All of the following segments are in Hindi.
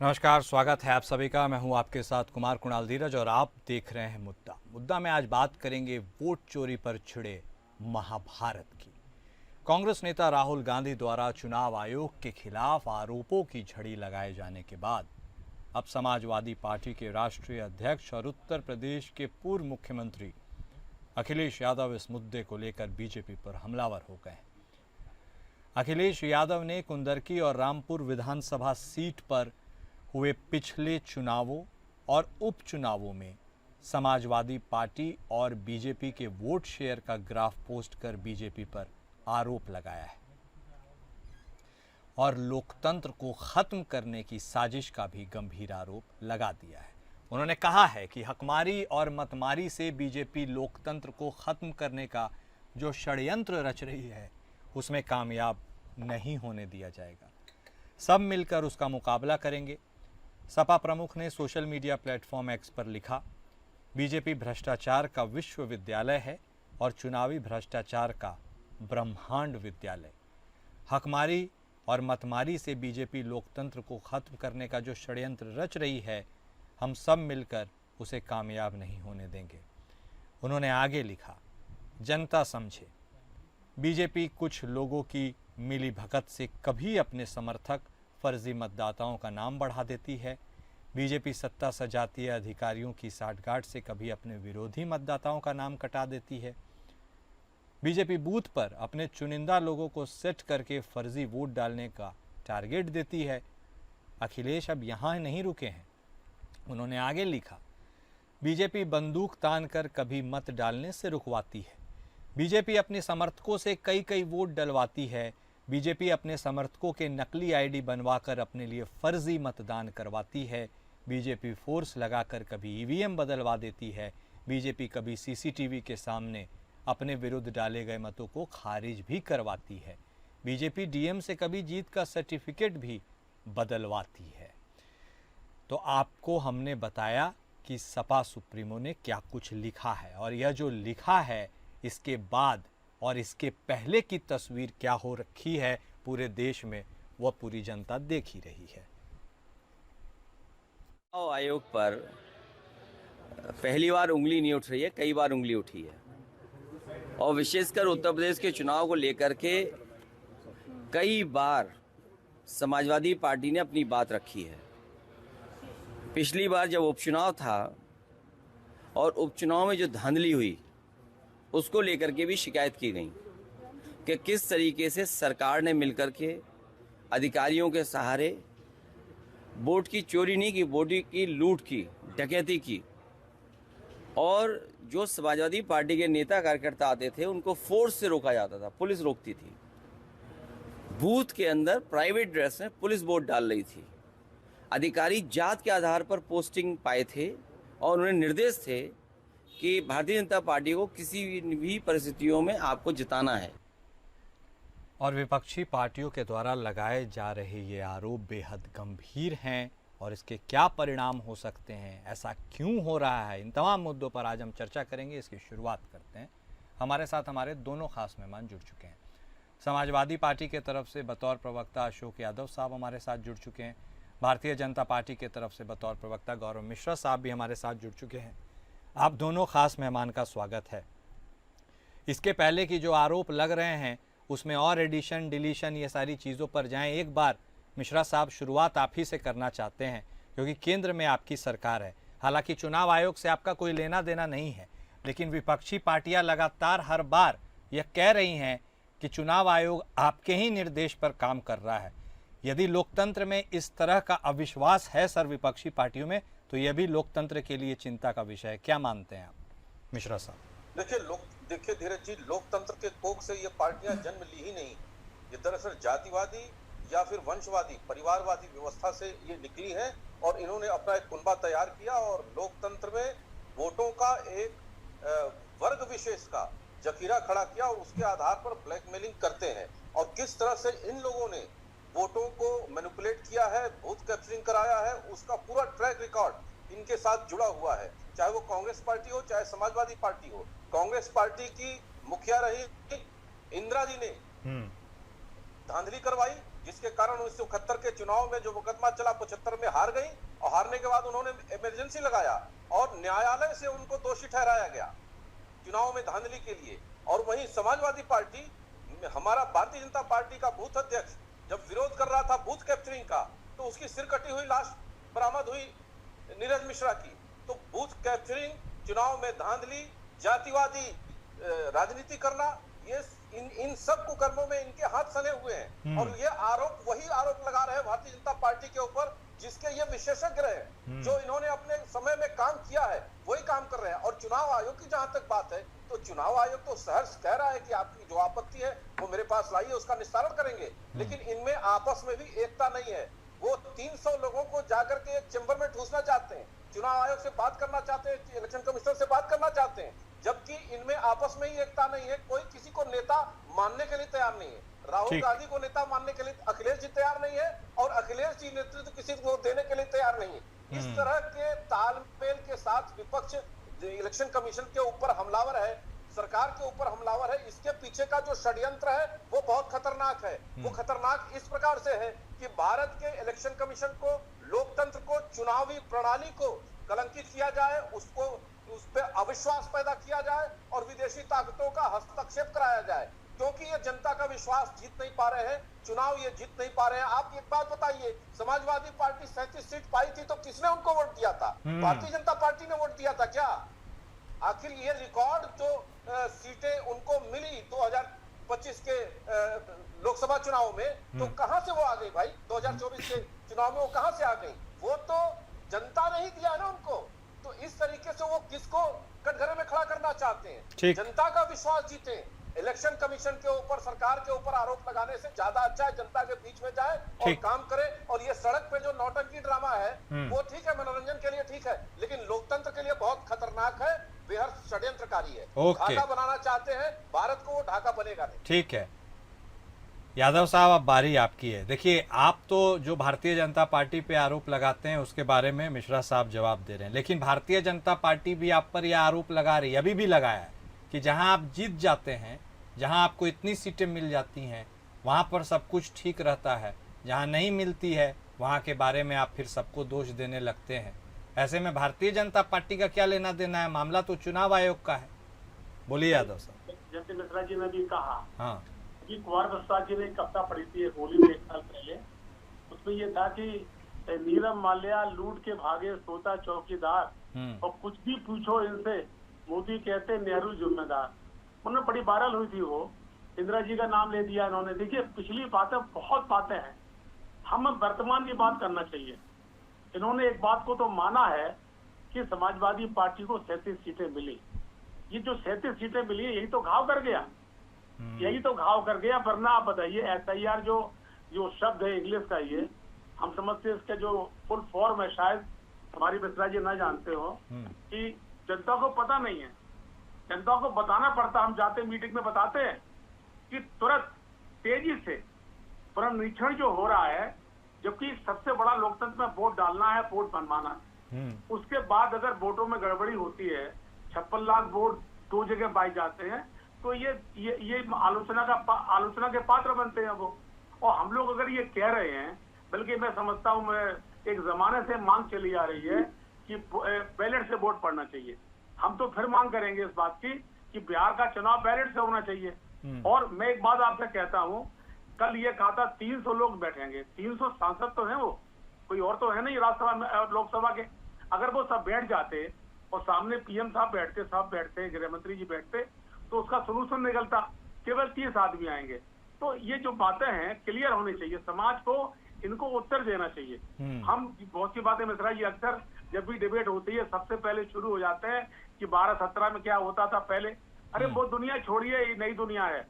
नमस्कार, स्वागत है आप सभी का। मैं हूं आपके साथ कुमार कुणाल धीरज और आप देख रहे हैं मुद्दा में आज बात करेंगे वोट चोरी पर छिड़े महाभारत की। कांग्रेस नेता राहुल गांधी द्वारा चुनाव आयोग के खिलाफ आरोपों की झड़ी लगाए जाने के बाद अब समाजवादी पार्टी के राष्ट्रीय अध्यक्ष और उत्तर प्रदेश के पूर्व मुख्यमंत्री अखिलेश यादव इस मुद्दे को लेकर बीजेपी पर हमलावर हो गए। अखिलेश यादव ने कुंदरकी और रामपुर विधानसभा सीट पर हुए पिछले चुनावों और उपचुनावों में समाजवादी पार्टी और बीजेपी के वोट शेयर का ग्राफ पोस्ट कर बीजेपी पर आरोप लगाया है और लोकतंत्र को खत्म करने की साजिश का भी गंभीर आरोप लगा दिया है। उन्होंने कहा है कि हकमारी और मतमारी से बीजेपी लोकतंत्र को खत्म करने का जो षड्यंत्र रच रही है उसमें कामयाब नहीं होने दिया जाएगा। सब मिलकर उसका मुकाबला करेंगे। सपा प्रमुख ने सोशल मीडिया प्लेटफॉर्म एक्स पर लिखा, बीजेपी भ्रष्टाचार का विश्वविद्यालय है और चुनावी भ्रष्टाचार का ब्रह्मांड विद्यालय। हकमारी और मतमारी से बीजेपी लोकतंत्र को खत्म करने का जो षड्यंत्र रच रही है, हम सब मिलकर उसे कामयाब नहीं होने देंगे। उन्होंने आगे लिखा, जनता समझे, बीजेपी कुछ लोगों की मिली भगत से कभी अपने समर्थक फर्जी मतदाताओं का नाम बढ़ा देती है। बीजेपी सत्ता सजातीय अधिकारियों की साठगांठ से कभी अपने विरोधी मतदाताओं का नाम कटा देती है। बीजेपी बूथ पर अपने चुनिंदा लोगों को सेट करके फर्जी वोट डालने का टारगेट देती है। अखिलेश अब यहाँ नहीं रुके हैं। उन्होंने आगे लिखा, बीजेपी बंदूक तान कर कभी मत डालने से रुकवाती है। बीजेपी अपने समर्थकों से कई वोट डलवाती है। बीजेपी अपने समर्थकों के नकली आईडी बनवाकर अपने लिए फर्जी मतदान करवाती है। बीजेपी फोर्स लगाकर कभी ईवीएम बदलवा देती है। बीजेपी कभी सीसीटीवी के सामने अपने विरुद्ध डाले गए मतों को खारिज भी करवाती है। बीजेपी डीएम से कभी जीत का सर्टिफिकेट भी बदलवाती है। तो आपको हमने बताया कि सपा सुप्रीमो ने क्या कुछ लिखा है और यह जो लिखा है इसके बाद और इसके पहले की तस्वीर क्या हो रखी है पूरे देश में, वह पूरी जनता देख ही रही है। चुनाव आयोग पर पहली बार उंगली नहीं उठ रही है, कई बार उंगली उठी है और विशेषकर उत्तर प्रदेश के चुनाव को लेकर के कई बार समाजवादी पार्टी ने अपनी बात रखी है। पिछली बार जब उपचुनाव था और उपचुनाव में जो धांधली हुई उसको लेकर के भी शिकायत की गई कि किस तरीके से सरकार ने मिलकर के अधिकारियों के सहारे वोट की चोरी नहीं की, वोट की लूट की, डकैती की और जो समाजवादी पार्टी के नेता कार्यकर्ता आते थे उनको फोर्स से रोका जाता था, पुलिस रोकती थी। बूथ के अंदर प्राइवेट ड्रेस में पुलिस वोट डाल रही थी। अधिकारी जात के आधार पर पोस्टिंग पाए थे और उन्हें निर्देश थे कि भारतीय जनता पार्टी को किसी भी परिस्थितियों में आपको जिताना है। और विपक्षी पार्टियों के द्वारा लगाए जा रहे ये आरोप बेहद गंभीर हैं और इसके क्या परिणाम हो सकते हैं, ऐसा क्यों हो रहा है, इन तमाम मुद्दों पर आज हम चर्चा करेंगे। इसकी शुरुआत करते हैं। हमारे साथ हमारे दोनों खास मेहमान जुड़ चुके हैं। समाजवादी पार्टी के तरफ से बतौर प्रवक्ता अशोक यादव साहब हमारे साथ जुड़ चुके हैं। भारतीय जनता पार्टी के तरफ से बतौर प्रवक्ता गौरव मिश्रा साहब भी हमारे साथ जुड़ चुके हैं। आप दोनों खास मेहमान का स्वागत है। इसके पहले की जो आरोप लग रहे हैं उसमें और एडिशन डिलीशन ये सारी चीज़ों पर जाएं, एक बार मिश्रा साहब शुरुआत आप ही से करना चाहते हैं क्योंकि केंद्र में आपकी सरकार है। हालांकि चुनाव आयोग से आपका कोई लेना देना नहीं है, लेकिन विपक्षी पार्टियां लगातार हर बार यह कह रही हैं कि चुनाव आयोग आपके ही निर्देश पर काम कर रहा है। यदि लोकतंत्र में इस तरह का अविश्वास है सर विपक्षी पार्टियों में, तो यह भी लोकतंत्र के लिए चिंता का विषय है। क्या मानते हैं आप मिश्रा साहब? देखिए धीरज जी, लोकतंत्र के कोख से ये पार्टियां जन्म ली ही नहीं। ये दरअसल जातिवादी या फिर वंशवादी परिवारवादी व्यवस्था से ये निकली है और इन्होंने अपना एक कुनबा तैयार किया और लोकतंत्र में वोटों का एक वर्ग विशेष का जखीरा खड़ा किया और उसके आधार पर ब्लैकमेलिंग करते हैं। और किस तरह से इन लोगों ने वोटों को मैनिपुलेट किया है, बूथ कैप्चरिंग कराया है, उसका पूरा ट्रैक रिकॉर्ड इनके साथ जुड़ा हुआ है। चाहे वो कांग्रेस पार्टी हो चाहे समाजवादी पार्टी हो। कांग्रेस पार्टी की मुखिया रही इंदिरा जी ने धांधली करवाई जिसके कारण 1971 के चुनाव में जो मुकदमा चला 75 में हार गई, और हारने के बाद उन्होंने इमरजेंसी लगाया और न्यायालय से उनको दोषी ठहराया गया चुनाव में धांधली के लिए। और वहीं समाजवादी पार्टी, हमारा भारतीय जनता पार्टी का बूथ अध्यक्ष जब विरोध कर रहा था बूथ कैप्चरिंग का, तो उसकी सिर कटी हुई लाश बरामद हुई नीरज मिश्रा की। तो बूथ कैप्चरिंग, चुनाव में धांधली, जातिवादी राजनीति करना, ये इन सब कुकर्मों में इनके हाथ सने हुए हैं। और ये आरोप, वही आरोप लगा रहे हैं भारतीय जनता पार्टी के ऊपर जिसके ये विशेषज्ञ रहे, जो इन्होंने अपने समय में काम किया है वही काम कर रहे हैं। और चुनाव आयोग की जहां तक बात है, तो चुनाव आयोग तो सहर्ष कह रहा है कि आपकी जो आपत्ति है वो मेरे पास लाइए, उसका निस्तारण करेंगे, लेकिन इनमें आपस में भी एकता नहीं है। वो 300 लोगों को जाकर के एक चैम्बर में ठूसना चाहते हैं, चुनाव आयोग से बात करना चाहते हैं, इलेक्शन कमिश्नर से बात करना चाहते हैं, जबकि इनमें आपस में ही एकता नहीं है। कोई किसी को नेता मानने के लिए तैयार नहीं है। राहुल गांधी को नेता मानने के लिए अखिलेश जी तैयार नहीं है, और अखिलेश जी नेतृत्व किसी को देने के लिए तैयार नहीं है। इस तरह के तालमेल के साथ विपक्ष इलेक्शन कमीशन के ऊपर हमलावर है, सरकार के ऊपर हमलावर है। इसके पीछे का जो षड्यंत्र है वो बहुत खतरनाक है। वो खतरनाक इस प्रकार से है कि भारत के इलेक्शन कमीशन को, लोकतंत्र को, चुनावी प्रणाली को कलंकित किया जाए, उसको उस पर अविश्वास पैदा किया जाए और विदेशी ताकतों का हस्तक्षेप कराया जाए, क्योंकि ये जनता का विश्वास जीत नहीं पा रहे हैं, चुनाव ये जीत नहीं पा रहे हैं। आप एक बात बताइए, समाजवादी पार्टी 37 सीट पाई थी तो किसने उनको वोट दिया था? भारतीय जनता पार्टी ने वोट दिया था क्या? आखिर ये रिकॉर्ड जो सीटें उनको मिली 2025 के लोकसभा चुनाव में, तो कहां से वो आ गई भाई? 2024 के चुनाव में वो कहां से आ गई? वो तो जनता ने ही दिया ना उनको। तो इस तरीके से वो किसको कटघरे में खड़ा करना चाहते हैं? जनता का विश्वास जीते। इलेक्शन कमीशन के ऊपर, सरकार के ऊपर आरोप लगाने से ज्यादा अच्छा है जनता के बीच में जाए और काम करे। और ये सड़क पे जो नौटंकी ड्रामा है वो ठीक है, मनोरंजन के लिए ठीक है, लेकिन लोकतंत्र के लिए बहुत खतरनाक है, बेहद षड्यंत्रकारी है। ढाका बनाना चाहते हैं भारत को, वो ढाका बनेगा नहीं। ठीक है यादव साहब, अब बारी आपकी है। देखिए, आप तो जो भारतीय जनता पार्टी पे आरोप लगाते हैं उसके बारे में मिश्रा साहब जवाब दे रहे हैं, लेकिन भारतीय जनता पार्टी भी आप पर यह आरोप लगा रही है, अभी भी लगाया है, कि जहां आप जीत जाते हैं, जहां आपको इतनी सीटें मिल जाती हैं, वहां पर सब कुछ ठीक रहता है, जहां नहीं मिलती है वहां के बारे में आप फिर सबको दोष देने लगते हैं। ऐसे में भारतीय जनता पार्टी का क्या लेना देना है? मामला तो चुनाव आयोग का है। बोलिए यादव साहब। जैसे मिश्रा जी ने भी कहा, हाँ, कि कुंवर प्रसाद जी ने एक कविता पढ़ी थी होली में 1 साल पहले, उसमें ये था कि नीरव माल्या लूट के भागे सोता चौकीदार, और कुछ भी पूछो इनसे मोदी कहते नेहरू जिम्मेदार। उन्होंने बड़ी वायरल हुई थी वो, इंदिरा जी का नाम ले दिया इन्होंने। देखिए, पिछली बातें बहुत बातें हैं, हम वर्तमान की बात करना चाहिए। इन्होंने एक बात को तो माना है कि समाजवादी पार्टी को 37 सीटें मिली। ये जो 37 सीटें मिली यही तो घाव कर गया, यही तो घाव कर गया। वरना आप बताइए, SIR जो शब्द है इंग्लिश का, ये हम समझते हैं इसका जो फुल फॉर्म है, शायद हमारी मिश्रा जी ना जानते हो, कि जनता को पता नहीं है, जनता को बताना पड़ता। हम जाते मीटिंग में बताते हैं कि तुरंत तेजी से पुनर्निरीक्षण जो हो रहा है, जबकि सबसे बड़ा लोकतंत्र में वोट डालना है, वोट बनवाना। उसके बाद अगर वोटों में गड़बड़ी होती है, 56 लाख वोट 2 जगह पाए जाते हैं, तो ये आलोचना के पात्र बनते हैं वो। और हम लोग अगर ये कह रहे हैं, बल्कि मैं समझता हूँ, मैं एक जमाने से मांग चली आ रही है कि बैलेट से वोट पड़ना चाहिए। हम तो फिर मांग करेंगे इस बात की कि बिहार का चुनाव बैलेट से होना चाहिए। और मैं एक बात आपसे कहता हूँ, कल ये कहा था 300 लोग बैठेंगे, 300 सांसद तो हैं, वो कोई और तो है नहीं राज्यसभा में, लोकसभा के। अगर वो सब बैठ जाते और सामने PM साहब बैठते, सब बैठते, गृह मंत्री जी बैठते, तो उसका सोल्यूशन निकलता। केवल 30 आदमी आएंगे। तो ये जो बातें हैं क्लियर होनी चाहिए, समाज को इनको उत्तर देना चाहिए। हम बहुत सी बातें मिश्रा जी अक्सर जब भी डिबेट होती है सबसे पहले शुरू हो जाते हैं कि 12-17 में क्या होता था पहले। अरे वो दुनिया छोड़िए, ये नई दुनिया है।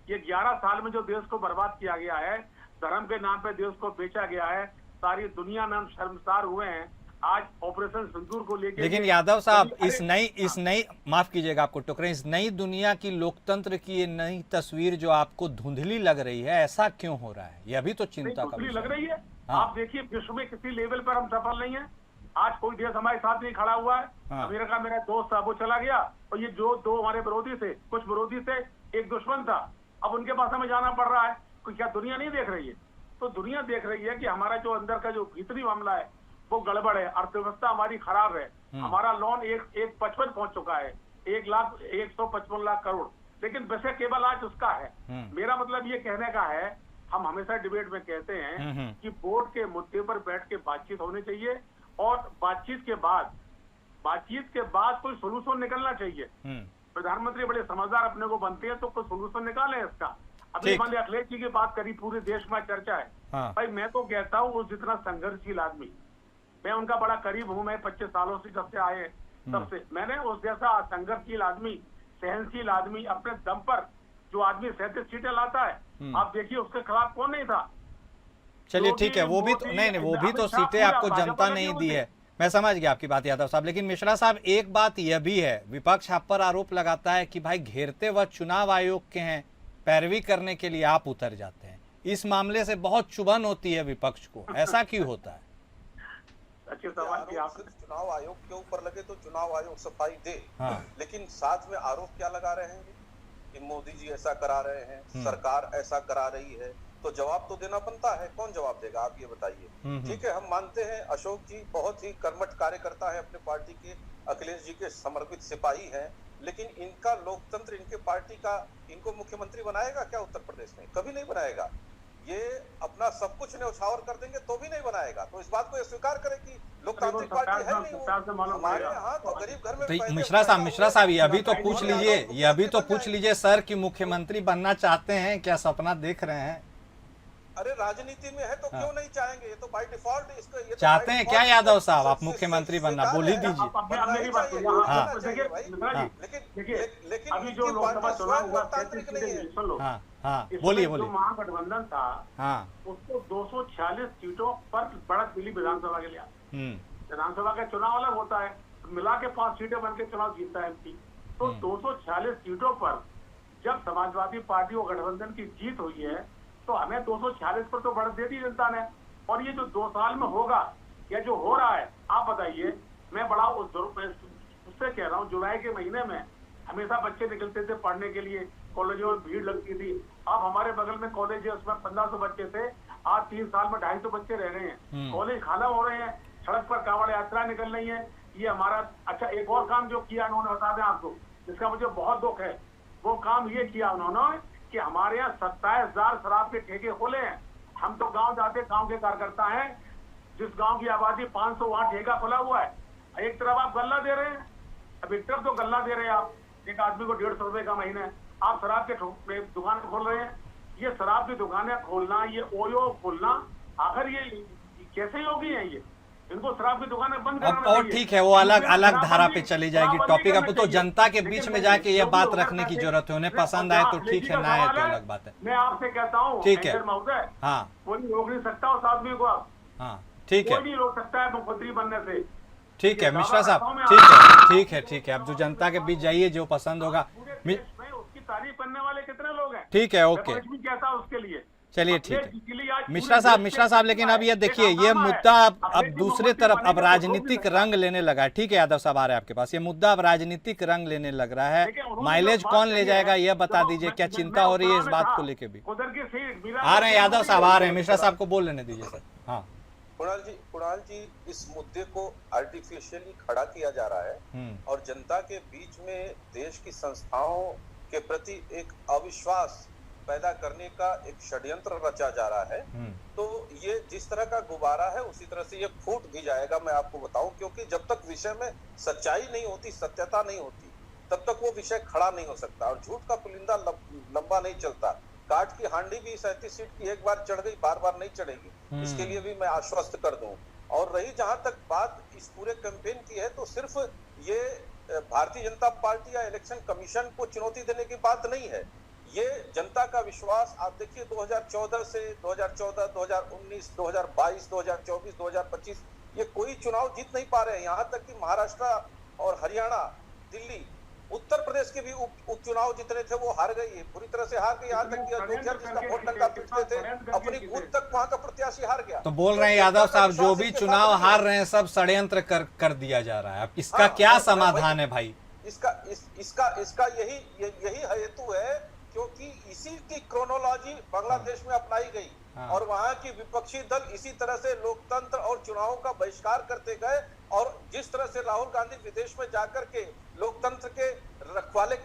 ये 11 साल में जो देश को बर्बाद किया गया है, धर्म के नाम पे देश को बेचा गया है, सारी दुनिया में हम शर्मसार हुए हैं आज ऑपरेशन सिंदूर को लेकर। लेकिन यादव साहब, इस नई माफ कीजिएगा आपको टोकरे, इस नई दुनिया की लोकतंत्र की ये नई तस्वीर जो आपको धुंधली लग रही है, ऐसा क्यों हो रहा है? ये अभी तो चिंता का विषय लग रही है। हाँ। आप देखिए, विश्व में किसी लेवल पर हम सफल नहीं है। आज कोई देश हमारे साथ नहीं खड़ा हुआ है। हाँ। अमेरिका मेरा दोस्त था, वो चला गया, और ये जो 2 हमारे विरोधी थे, कुछ विरोधी थे, एक दुश्मन था, अब उनके पास हमें जाना पड़ रहा है। कोई क्या दुनिया नहीं देख रही है? तो दुनिया देख रही है कि हमारा जो अंदर का जो भीतरी मामला है वो गड़बड़ है, अर्थव्यवस्था हमारी खराब है। हमारा लोन एक 55 पहुंच चुका है, 1,155 लाख करोड़, लेकिन वैसे केवल आज उसका है। मेरा मतलब ये कहने का है, हम हमेशा डिबेट में कहते हैं कि बोर्ड के मुद्दे पर बैठ के बातचीत होनी चाहिए और बातचीत के बाद कोई सोल्यूशन निकलना चाहिए। प्रधानमंत्री बड़े समझदार अपने को बनते हैं, तो कोई सोल्यूशन निकाले इसका। अभी मान लिया अखिलेश जी की बात करी, पूरे देश में चर्चा है। भाई मैं तो कहता हूँ वो जितना संघर्षशील आदमी, मैं उनका बड़ा करीब हूँ, मैं 25 सालों से जब से आए तब से मैंने उस जैसा संघर्षशील आदमी, सहनशील आदमी, अपने दम पर जो आदमी 37 सीटें लाता है, आप देखिए उसके खिलाफ कौन नहीं था। चलिए ठीक है, वो भी तो नहीं, वो भी तो सीटें आपको जनता नहीं दी है, मैं समझ गया आपकी बात यादव साहब। लेकिन मिश्रा साहब एक बात यह भी है, विपक्ष आप पर आरोप लगाता है कि भाई घेरते वक्त चुनाव आयोग के हैं, पैरवी करने के लिए आप उतर जाते हैं। इस मामले से बहुत चुभन होती है विपक्ष को, ऐसा क्यों होता है? अच्छे सवाल की आप। सिर्फ चुनाव आयोग के ऊपर लगे तो चुनाव आयोग सफाई दे, लेकिन साथ में आरोप क्या लगा रहे हैं कि मोदी जी ऐसा करा रहे हैं, सरकार ऐसा करा रही है, तो जवाब तो देना बनता है। कौन जवाब देगा आप ये बताइए। ठीक है, हम मानते हैं अशोक जी बहुत ही कर्मठ कार्यकर्ता है, अपने पार्टी के अखिलेश जी के समर्पित सिपाही हैं, लेकिन इनका लोकतंत्र, इनके पार्टी का इनको मुख्यमंत्री बनाएगा क्या उत्तर प्रदेश में? कभी नहीं बनाएगा। ये अपना सब कुछ न्यौछावर कर देंगे तो भी नहीं बनाएगा। तो इस बात को स्वीकार करें कि लोकतांत्रिक पार्टी है नहीं वो। हमारे यहाँ तो गरीब घर में तो मिश्रा साहब ये अभी तो पूछ लीजिए सर कि मुख्यमंत्री बनना चाहते हैं क्या, सपना देख रहे हैं? अरे राजनीति में है तो क्यों नहीं चाहेंगे? ये तो बाय डिफॉल्ट इसको ये चाहते हैं क्या यादव साहब आप मुख्यमंत्री बनना? बोल ही दीजिए। लेकिन अभी जो लोकसभा चुनाव हुआ, बोलिए। जो महागठबंधन था उसको 246 सीटों पर बढ़त मिली विधानसभा के लिए। विधानसभा का चुनाव अलग होता है, मिला के 5 सीटें बन के चुनाव जीतता है एमपी। तो 246 सीटों पर जब समाजवादी पार्टी और गठबंधन की जीत हुई है तो हमें 246 पर तो बढ़त दे दी जनता ने। और ये जो 2 साल में होगा या जो हो रहा है, आप बताइए। मैं बड़ा उससे कह रहा हूँ, जुलाई के महीने में हमेशा बच्चे निकलते थे पढ़ने के लिए, कॉलेजों में भीड़ लगती थी। अब हमारे बगल में कॉलेज है, उसमें 1500 बच्चे थे, आज 3 साल में 250 बच्चे रह गए हैं। कॉलेज खाला हो रहे हैं, सड़क पर कांवड़ यात्रा निकल रही है। ये हमारा अच्छा एक और काम जो किया उन्होंने, बता दें आपको, जिसका मुझे बहुत दुख है। वो काम ये किया उन्होंने कि हमारे यहाँ 27,000 शराब के ठेके खोले हैं। हम तो गांव जाते, गांव के कार्यकर्ता हैं, जिस गांव की आबादी 500, वहां ठेका खुला हुआ है। एक तरफ आप गल्ला दे रहे हैं, अब एक तरफ तो गल्ला दे रहे हैं आप, एक आदमी को 150 रुपए का महीने, आप शराब के दुकान खोल रहे हैं। ये शराब की दुकानें खोलना, ये ओयो खोलना, आखिर ये कैसे योगी है? ये इनको शराब की दुकानें बंद कराना चाहिए। और ठीक है, वो अलग धारा पे चली जाएगी टॉपिक। अब तो जनता के बीच में जाके ये बात रखने की जरूरत है, उन्हें पसंद आए तो ठीक है, ना आए तो अलग बात है। मैं आपसे कहता हूँ, ठीक है, हाँ, कोई रोक नहीं सकता उस आदमी को। आप हाँ ठीक है, कोई नहीं रोक सकता है मुख्यमंत्री बनने से। ठीक है मिश्रा साहब, ठीक है। अब जो जनता के बीच जाइए, जो पसंद होगा। उसकी तारीफ करने वाले कितने लोग हैं? ठीक है, ओके, कहता उसके लिए। चलिए ठीक है मिश्रा साहब, लेकिन अब ये देखिए, ये मुद्दा अब दूसरे तरफ अब राजनीतिक रंग लेने लगा है। ठीक है यादव साहब, आ रहे हैं आपके पास। ये मुद्दा अब राजनीतिक रंग लेने लग रहा है। माइलेज कौन ले जाएगा ये बता दीजिए, क्या चिंता हो रही है इस बात को लेके भी? आ रहे हैं यादव साहब, आ रहे हैं, मिश्रा साहब को बोल लेने दीजिए सर। हाँ कुणाल जी, इस मुद्दे को आर्टिफिशियली खड़ा किया जा रहा है और जनता के बीच में देश की संस्थाओं के प्रति एक अविश्वास पैदा करने का एक षड्यंत्र रचा जा रहा है। तो ये जिस तरह का गुब्बारा है उसी तरह से ये फूट भी जाएगा, मैं आपको बताऊं, क्योंकि जब तक विषय में सच्चाई नहीं होती, सत्यता नहीं होती, तब तक वो विषय खड़ा नहीं हो सकता। और झूठ का पुलिंदा लंबा नहीं चलता। काठ की हांडी भी 37 सीट की एक बार चढ़ गई, बार बार नहीं चढ़ेगी, इसके लिए भी मैं आश्वस्त कर दूं। और रही जहां तक बात इस पूरे कैंपेन की है, तो सिर्फ ये भारतीय जनता पार्टी या इलेक्शन कमीशन को चुनौती देने की बात नहीं है। ये जनता का विश्वास, आप देखिए 2014 से 2014, 2019, 2022, 2024, 2025 ये कोई चुनाव जीत नहीं पा रहे हैं। यहाँ तक कि महाराष्ट्र और हरियाणा, दिल्ली, उत्तर प्रदेश के भी उपचुनाव जितने थे वो हार गई है, पूरी तरह से हार गई। यहाँ तक कि अयोध्या जिसका वोट डंका पीटते थे, अपनी बूथ तक वहाँ का प्रत्याशी हार गया। तो बोल रहे हैं यादव साहब, जो भी चुनाव हार रहे हैं सब षड्यंत्र कर दिया जा रहा है। अब इसका क्या समाधान है भाई? इसका यही हेतु है, क्योंकि इसी की क्रोनोलॉजी बांग्लादेश में अपनाई गई और वहां की विपक्षी दल इसी तरह से लोकतंत्र और चुनावों का बहिष्कार करते गए। और जिस तरह से राहुल गांधी विदेश में जाकर के लोकतंत्र के रखवाले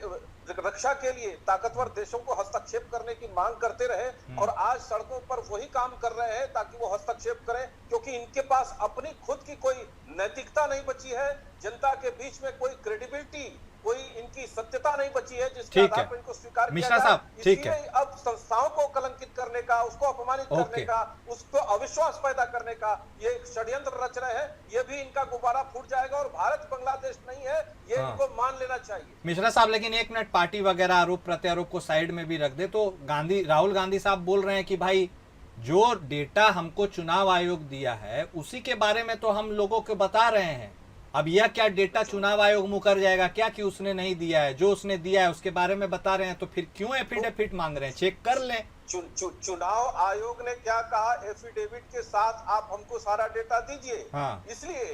रक्षा के लिए ताकतवर देशों को हस्तक्षेप करने की मांग करते रहे, और आज सड़कों पर वही काम कर रहे हैं ताकि वो हस्तक्षेप करें, क्योंकि इनके पास अपनी खुद की कोई नैतिकता नहीं बची है, जनता के बीच में कोई क्रेडिबिलिटी, कोई इनकी सत्यता नहीं बची है जिसके आधार पर इनको स्वीकार किया मिश्रा जाए। साहब, ठीक है। अब संस्थाओं को कलंकित करने का, उसको अपमानित करने का, उसको अविश्वास पैदा करने का ये एक षड्यंत्र रच रहे हैं। ये भी इनका गुब्बारा फूट जाएगा और भारत बांग्लादेश नहीं है, ये इनको मान लेना चाहिए। मिश्रा साहब, लेकिन एक मिनट, पार्टी वगैरह आरोप प्रत्यारोप को साइड में भी रख दे तो राहुल गांधी साहब बोल रहे हैं कि भाई जो डेटा हमको चुनाव आयोग दिया है उसी के बारे में तो हम लोगों को बता रहे हैं। अब यह क्या डेटा चुनाव आयोग मुकर जाएगा क्या कि उसने नहीं दिया है? जो उसने दिया है उसके बारे में बता रहे हैं, तो फिर क्यों एफिडेविट मांग रहे हैं? चेक कर लें। चुनाव आयोग ने क्या कहा? एफिडेविट के साथ आप हमको सारा डेटा दीजिए। हाँ। इसलिए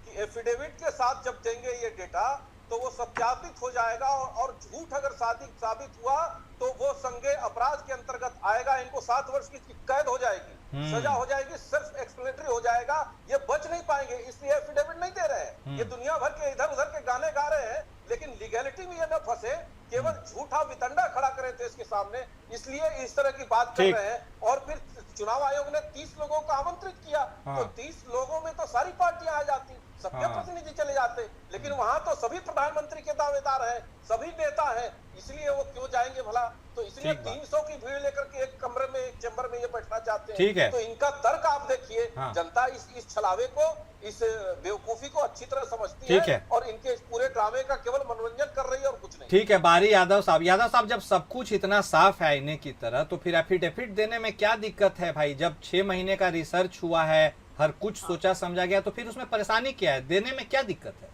कि एफिडेविट के साथ जब देंगे ये डेटा तो वो सत्यापित हो जाएगा, और झूठ अगर साबित हुआ तो वो संज्ञेय अपराध के अंतर्गत आएगा। इनको 7 वर्ष की कैद हो जाएगी, सजा हो जाएगी, सिर्फ एक्सप्लेनेटरी हो जाएगा, ये बच नहीं पाएंगे। इसलिए एफिडेविट नहीं दे रहे हैं। ये दुनिया भर के इधर उधर के गाने गा रहे हैं, लेकिन लीगैलिटी में ये न फंसे, केवल झूठा वितंडा खड़ा करें देश के सामने, इसलिए इस तरह की बात कर रहे हैं। और फिर चुनाव आयोग ने 30 लोगों को आमंत्रित किया, तो 30 लोगों में तो सारी पार्टियां आ जाती, सबके प्रतिनिधि चले जाते, लेकिन वहां तो सभी प्रधानमंत्री के दावेदार हैं, सभी नेता हैं, इसलिए वो क्यों जाएंगे भला? तो इसलिए 300 की भीड़ लेकर के एक कमरे में, एक चैम्बर में ये बैठना चाहते हैं। ठीक है। तो इनका तर्क आप देखिए। जनता इस छलावे को, इस बेवकूफी को अच्छी तरह समझती है और इनके इस पूरे ड्रामे का केवल मनोरंजन कर रही है और कुछ नहीं। ठीक है, बारी यादव साहब, जब सब कुछ इतना साफ है आईने की तरह, तो फिर एफिडेविट देने में क्या दिक्कत है भाई? जब 6 महीने का रिसर्च हुआ है, हर कुछ सोचा समझा गया, तो फिर उसमें परेशानी क्या है? देने में क्या दिक्कत है?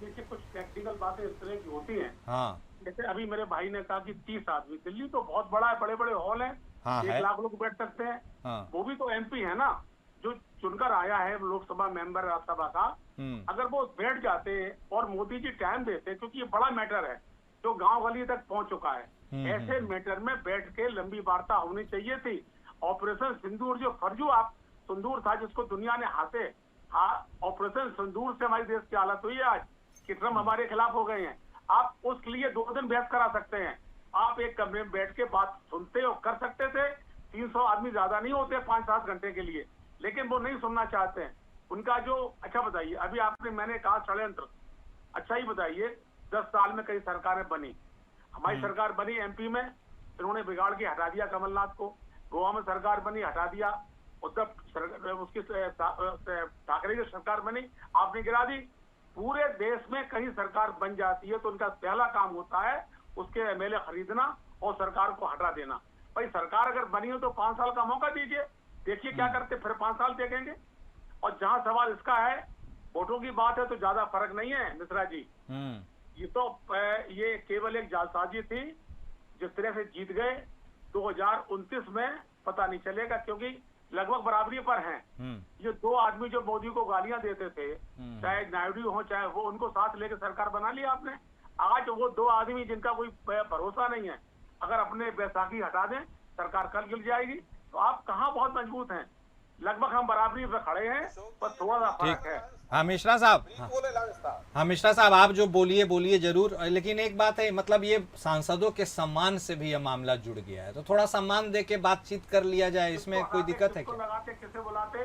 देखिए, कुछ टेक्निकल बातें इस तरह की होती हैं। हाँ। जैसे अभी मेरे भाई ने कहा कि 30 आदमी, दिल्ली तो बहुत बड़ा है, बड़े बड़े हॉल हैं, 1 लाख लोग बैठ सकते हैं। हाँ। वो भी तो एमपी है ना, जो चुनकर आया है लोकसभा मेंबर राज्यसभा का। अगर वो बैठ जाते और मोदी जी टाइम देते, क्योंकि ये बड़ा मैटर है जो गांव गली तक पहुंच चुका है, ऐसे मैटर में बैठ के लंबी वार्ता होनी चाहिए थी। ऑपरेशन सिंदूर जो फर्जू आप सिंदूर था, जिसको दुनिया ने ऑपरेशन सिंदूर से हमारे देश की हालत हुई है आज कि ट्रम्प हमारे खिलाफ हो गए हैं। आप उसके लिए 2 दिन बहस करा सकते हैं, आप एक कमरे में बैठ के बात सुनते और कर सकते थे। 300 आदमी ज्यादा नहीं होते 5-7 घंटे के लिए, लेकिन वो नहीं सुनना चाहते हैं उनका जो। अच्छा बताइए, अभी मैंने कहा षड्यंत्र, अच्छा ही बताइए, 10 साल में कई सरकारें बनी, हमारी सरकार बनी एमपी में, इन्होंने बिगाड़ के हटा दिया कमलनाथ को। गोवा में सरकार बनी, हटा दिया। उसकी ठाकरे की सरकार बनी, आपने गिरा दी। पूरे देश में कहीं सरकार बन जाती है तो उनका पहला काम होता है उसके एमएलए खरीदना और सरकार को हटा देना। भाई सरकार अगर बनी हो तो 5 साल का मौका दीजिए, देखिए क्या करते, फिर 5 साल देखेंगे। और जहां सवाल इसका है, वोटों की बात है तो ज्यादा फर्क नहीं है मिश्रा जी। ये केवल एक जालसाजी थी, जिस तरह से जीत गए 2029 में पता नहीं चलेगा, क्योंकि लगभग बराबरी पर हैं। ये 2 आदमी जो मोदी को गालियां देते थे, चाहे नायडू हो चाहे वो, उनको साथ लेकर सरकार बना लिया आपने। आज वो 2 आदमी जिनका कोई भरोसा नहीं है, अगर अपने बैसाखी हटा दें, सरकार कल गिर जाएगी। तो आप कहाँ बहुत मजबूत हैं? लगभग हम बराबरी पर खड़े हैं, पर थोड़ा सा फर्क है। हाँ मिश्रा साहब, हाँ मिश्रा साहब, आप जो बोलिए जरूर, लेकिन एक बात है, मतलब ये सांसदों के सम्मान से भी यह मामला जुड़ गया है, तो थोड़ा सम्मान दे के बातचीत कर लिया जाए, इसमें कोई दिक्कत है क्या? लगाते किसे बुलाते,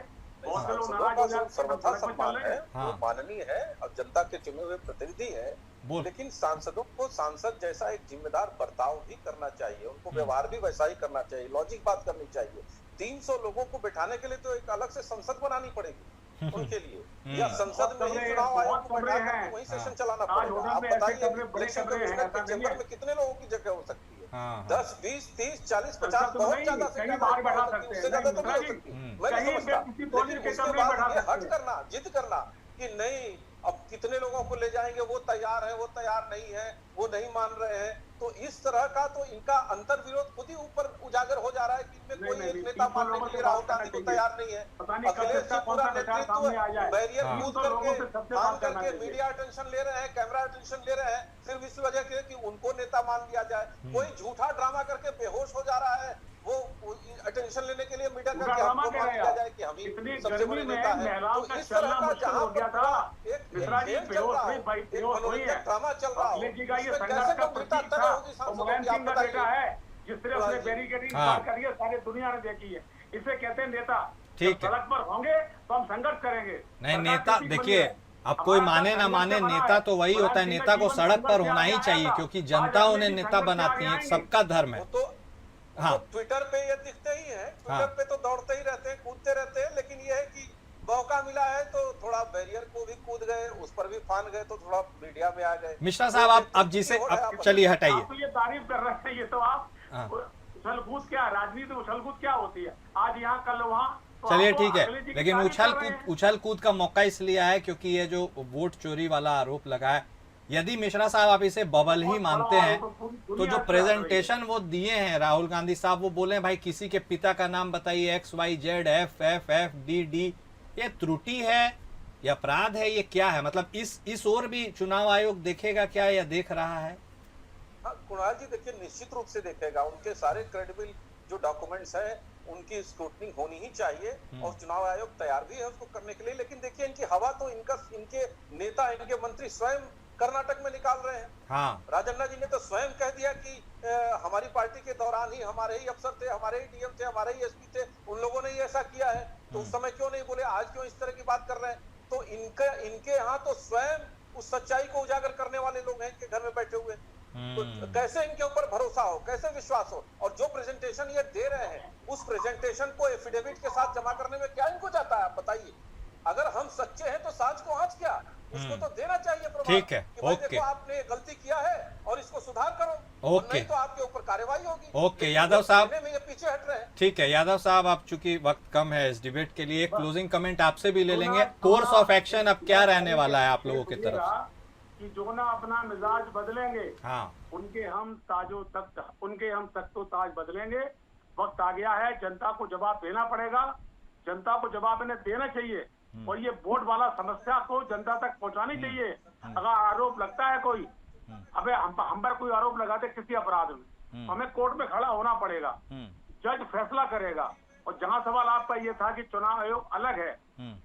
सर्वथा सम्मान है, वो माननीय है और जनता के चुने हुए प्रतिनिधि है, लेकिन सांसदों को सांसद जैसा एक जिम्मेदार बर्ताव भी करना चाहिए, उनको व्यवहार भी वैसा ही करना चाहिए, लॉजिक बात करनी चाहिए। 300 लोगों को बैठाने के लिए तो एक अलग से संसद बनानी पड़ेगी उनके लिए, या संसद में ही चुनाव आयोग को बैठा कर वही सेशन चलाना पड़ेगा। आप बताइए इलेक्शन कमिश्नर के चैम्बर में कितने लोगों की जगह हो सकती है? 10, 20, 30, 40, 50, बहुत ज्यादा से ज्यादा तो नहीं हो सकती। मैं नहीं समझता, लेकिन उसके बाद ये हट करना, जिद करना कि नहीं अब कितने लोगों को ले जाएंगे, वो तैयार है, वो तैयार नहीं है, वो नहीं मान रहे हैं, तो इस तरह का तो इनका अंतर विरोध खुद ही ऊपर उजागर हो जा रहा है कि इनमें कोई एक नेता मानने के लिए राहुल गांधी को तैयार नहीं है। अखिलेश जी पूरा नेतृत्व बैरियर कूद करके मीडिया अटेंशन ले रहे हैं, कैमरा अटेंशन ले रहे हैं, सिर्फ इस वजह के कि उनको नेता मान लिया जाए। कोई झूठा ड्रामा करके बेहोश हो जा रहा है, वो अटेंशन लेने के लिए मीडिया करके हमको मान लिया जाए कि हम ही सबसे बड़े नेता हैं। तो इस तरह का जहां पर एक खेल चल रहा है, एक मनोरंजक ड्रामा चल रहा हो, इसमें कैसे गंभीरता तय होगी सांसदों की, आप बताइए। जिस तरह उसने बैरिकेडिंग पार करी है, सारी दुनिया ने देखी है। इसे कहते हैं नेता। ठीक है, सड़क पर होंगे तो हम संघर्ष करेंगे। नहीं नेता देखिए, अब कोई माने ना माने, नेता तो वही होता है, नेता को सड़क पर होना ही चाहिए क्योंकि जनता उन्हें नेता बनाती है, सबका धर्म है। तो हाँ, ट्विटर पे ये दिखते ही हैं, ट्विटर पे तो दौड़ते ही रहते हैं, कूदते रहते हैं, लेकिन ये है कि मौका मिला है तो थोड़ा बैरियर को भी कूद गए, उस पर भी फान गए, तो थोड़ा मीडिया में आ गए। मिश्रा साहब आप अब जिसे अब चलिए हटाइए, आप ये तारीफ कर रहे हैं, ये तो आप उछल कूद क्या, राजनीति उछल कूद क्या होती है, आज यहाँ कल वहाँ। चलिए ठीक है, लेकिन उछल कूद का मौका इसलिए है क्योंकि ये जो वोट चोरी वाला आरोप लगा है, यदि मिश्रा साहब आप इसे बबल ही मानते हैं तो जो प्रेजेंटेशन वो दिए हैं राहुल गांधी साहब, वो बोले भाई किसी के पिता का नाम बताइए, XYZ FFFDD, ये त्रुटि है या अपराध है, ये क्या है? मतलब इस ओर भी चुनाव आयोग देखेगा क्या या देख रहा है? हाँ कुणाल जी, देखिए निश्चित रूप से देखेगा, उनके सारे क्रेडिबल जो डॉक्यूमेंट्स हैं उनकी स्क्रूटनिंग होनी ही चाहिए और चुनाव आयोग तैयार भी है उसको करने के लिए। लेकिन देखिए इनकी हवा तो इनके नेता, इनके मंत्री स्वयं कर्नाटक में निकाल रहे हैं। हाँ, राजन्ना जी ने तो स्वयं कह दिया कि हमारी पार्टी के दौरान ही हमारे ही अफसर थे, हमारे ही डीएम थे, हमारे ही एसपी थे, उन लोगों ने ही ऐसा किया है, तो उस समय क्यों नहीं बोले, आज क्यों इस तरह की बात कर रहे हैं? तो इनके यहाँ तो स्वयं उस सच्चाई को उजागर करने वाले लोग हैं इनके घर में बैठे हुए। तो कैसे इनके ऊपर भरोसा हो, कैसे विश्वास हो? और जो प्रेजेंटेशन ये दे रहे हैं, उस प्रेजेंटेशन को एफिडेविट के साथ जमा करने में क्या इनको जाता है, आप बताइए। अगर हम सच्चे हैं तो साज को आंच क्या, इसको तो देना चाहिए प्रमाण। ठीक है, कि भाई ओके, देखो आपने गलती किया है और इसको सुधार करो, ओके, नहीं तो आपके ऊपर कार्रवाई होगी। ओके यादव साहब, में ये पीछे हट रहे हैं। ठीक है यादव साहब, आप चूंकि वक्त कम है इस डिबेट के लिए, क्लोजिंग कमेंट आपसे भी ले लेंगे। कोर्स ऑफ एक्शन अब क्या रहने वाला है आप लोगों की तरफ से? कि जो ना अपना मिजाज बदलेंगे, हाँ, उनके हम तख्तो ताज बदलेंगे। वक्त आ गया है, जनता को जवाब देना पड़ेगा, जनता को जवाब इन्हें देना चाहिए और ये वोट वाला समस्या को जनता तक पहुंचानी चाहिए। अगर आरोप लगता है कोई, अबे हम पर कोई आरोप लगाते किसी अपराध में, हमें कोर्ट में खड़ा होना पड़ेगा, जज फैसला करेगा। और जहां सवाल आपका ये था कि चुनाव आयोग अलग है,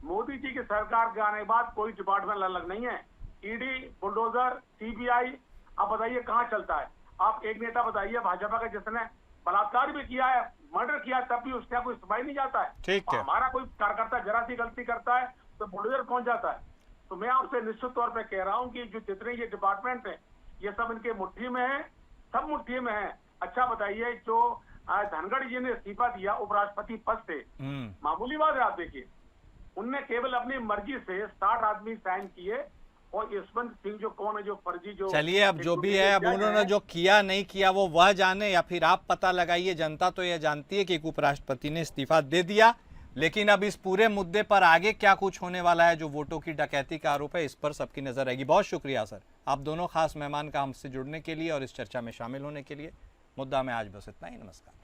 मोदी जी की सरकार के आने के बाद कोई डिपार्टमेंट अलग नहीं है। ईडी, बुलडोजर, सीबीआई, आप बताइए कहाँ चलता है? आप एक नेता बताइए भाजपा का जिसने बलात्कार भी किया है, मर्डर किया, तब भी उसका कोई सुनवाई नहीं जाता है। ठीक है, हमारा कोई कार्यकर्ता जरा सी गलती करता है तो बुलडोजर पहुंच जाता है। तो मैं आपसे निश्चित तौर पे कह रहा हूं कि जो जितने ये डिपार्टमेंट है, ये सब इनके मुट्ठी में है, सब मुट्ठी में है। अच्छा बताइए, जो धनखड़ जी ने इस्तीफा दिया उपराष्ट्रपति पद से, मामूली बात है? आप देखिए, उनने केवल अपनी मर्जी से 60 आदमी साइन किए और यशवंत सिंह जो कौन है, जो फर्जी, जो चलिए अब जो भी है, अब उन्होंने जो किया नहीं किया वो वह जाने, या फिर आप पता लगाइए। जनता तो यह जानती है कि एक उपराष्ट्रपति ने इस्तीफा दे दिया, लेकिन अब इस पूरे मुद्दे पर आगे क्या कुछ होने वाला है, जो वोटों की डकैती का आरोप है, इस पर सबकी नजर रहेगी। बहुत शुक्रिया सर, आप दोनों खास मेहमान का हमसे जुड़ने के लिए और इस चर्चा में शामिल होने के लिए। मुद्दा में आज बस इतना ही, नमस्कार।